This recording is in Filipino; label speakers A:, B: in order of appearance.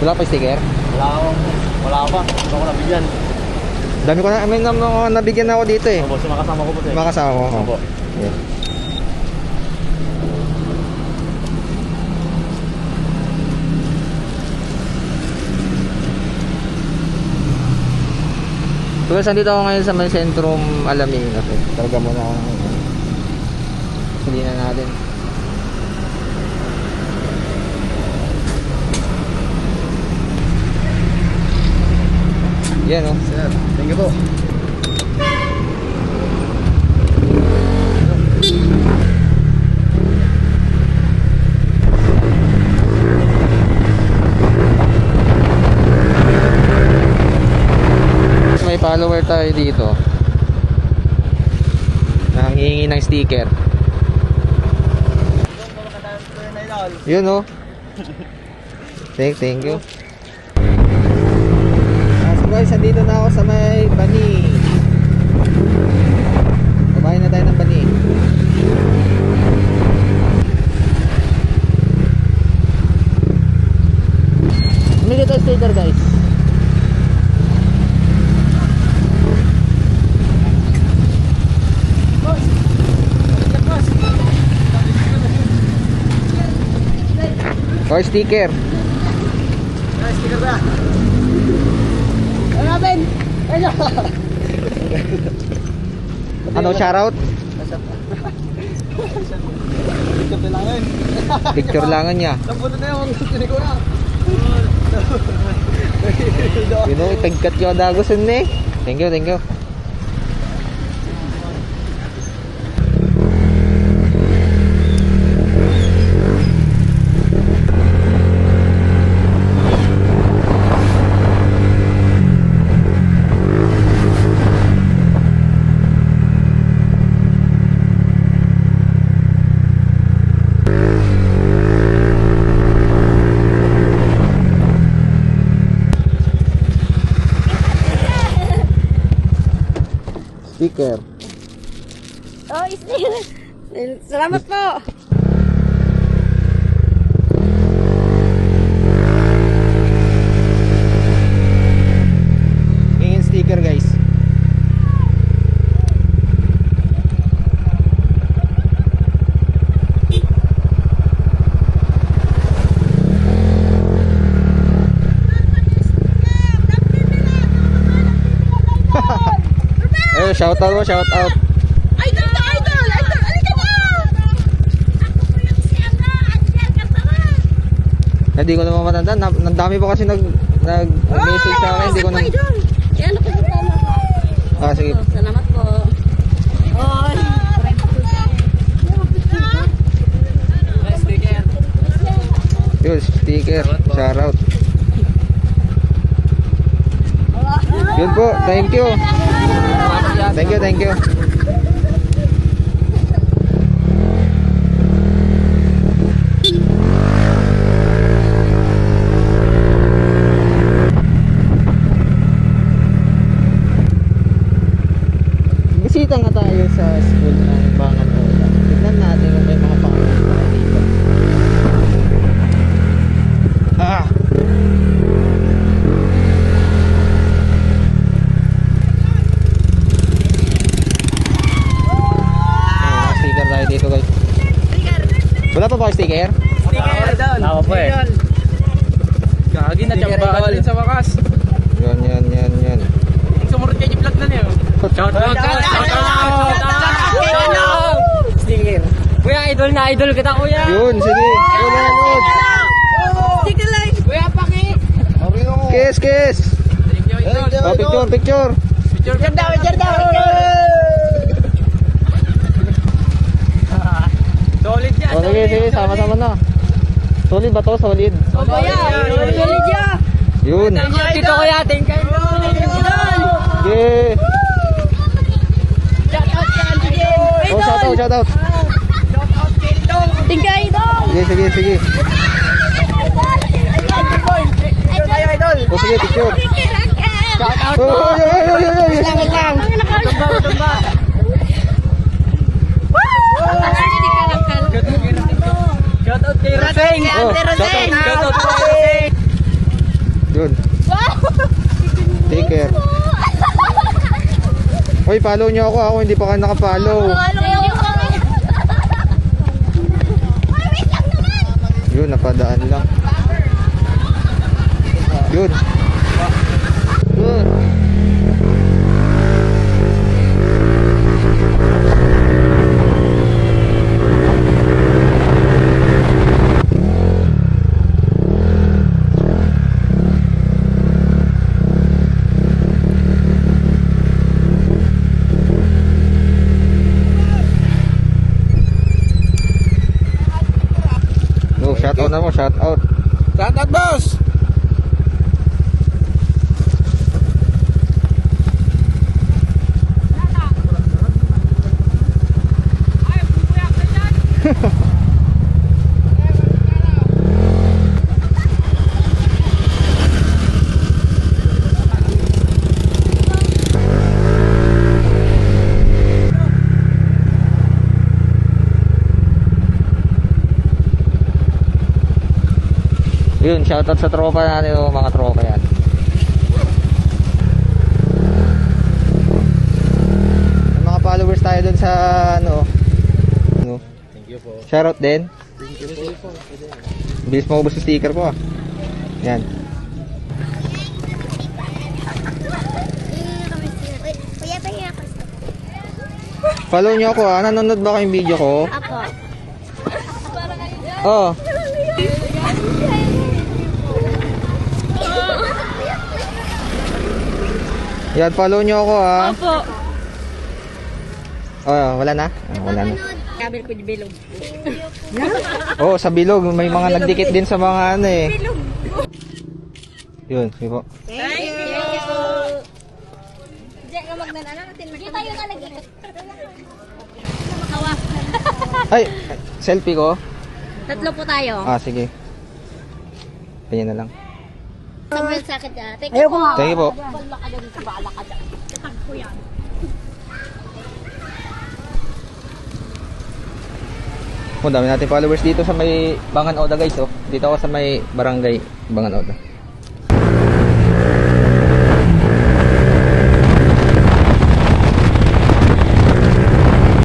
A: Wala pa sticker?
B: Wala pa. Hindi ko nabigyan.
A: Dami ko na, may nabigyan ako dito eh.
B: Opo, sumakasama ko po eh.
A: Makasama ko.
B: Opo.
A: Yeah. Tugas, nandito ako ngayon sa may sentrum Alaming kasi talaga muna ako hindi na natin. Yan o.
B: Sir, thank you po.
A: May follower tayo dito na hihingi ng sticker. Yun o. Thank you. So guys, andito na ako sa may Bani. Babahin na tayo ng Bani. Bumili tayo sticker guys. Or sticker.
B: Sticker ba?
A: Ano, shoutout? Picture langan niya.
B: Napunta na yung tinig ko na.
A: You know, ipagkat yung dagusan eh. Thank you. Sticker.
C: Oh, sticker. Salamat po.
A: Hingin sticker guys. Shout out.
C: Idol! Alika na!
A: Hindi ko naman matanda. Ang dami pa kasi nag-message sa akin. Hindi ko na.
C: Yan ako sa tama.
A: Sige.
C: Salamat po. Oy.
A: Yun, sticker. Shout out. Yun po. Thank you. Bisita nga tayo sa school ng Bangan Ola. Tignan natin kung may mga pangalan tayo dito. Sticker tayo dito guys. Wala pa ba sticker?
B: Ako po eh. Gagi na tiyambaan din sa wakas.
A: Yan.
B: Sumurot kayo yung vlog na niyo. Shout out!
A: Sticker.
B: Kuya, idol kita kuya.
A: Yun, sige. Yun, nanonood.
C: Sticker lang.
B: Kuya, pakit.
A: Kiss. Oh, picture.
B: Picture daw. Solid yan.
A: Oh, sige, sama-sama na. Solid ba to? Solid.
C: O kuya, solid ya.
A: Yun.
B: Dito kuya, thank you.
A: Okay. Oh, shout out.
C: Thank you, idol.
A: Sige. Oh, sige, picture. Oh.
C: Salamat lang.
B: Tumba. Shout out kay Roseng.
A: Oh, shout out.
B: Shout out kay Roseng.
A: sticker. Uy, follow nyo ako. Ako hindi pa kayo nakapollow. Yun, napadaan lang. Yun. Yun. Oh, shout out na mo, shout out.
B: Shout out, boss!
A: Yun, shoutout sa tropa natin, oh, mga tropa yan. May mga followers tayo dun sa ano.
B: Thank you po.
A: Shoutout din.
B: Thank you po.
A: Bilis mo ubos yung sticker ko, ah. Yan.
C: Kuya, pahinga ako.
A: Follow nyo ako, ah. Nanonood ba kayong video ko?
C: Apo.
A: Oh. Yan, follow nyo ako, ah.
C: Apo.
A: Oh, wala na? Ah, wala na.
C: Kabil ko di bilog.
A: Oh, sa bilog, may mga nagdikit din sa mga ano eh. Yun, sige po.
C: Thank you. Diyan ka magnanana natin. Di tayo na nag-ikot. Makawa.
A: Ay, selfie ko?
C: Tatlo po tayo.
A: Ah, sige. Ganyan na lang.
C: Sobrang sakit ka. Ayoko nga.
A: Thank you po.
C: Bala ka dyan sa bala ka dyan. Katag ko yan.
A: Oh, dami natin followers dito sa may Bangan Oda, guys, oh. Dito ako sa may barangay Bangan Oda.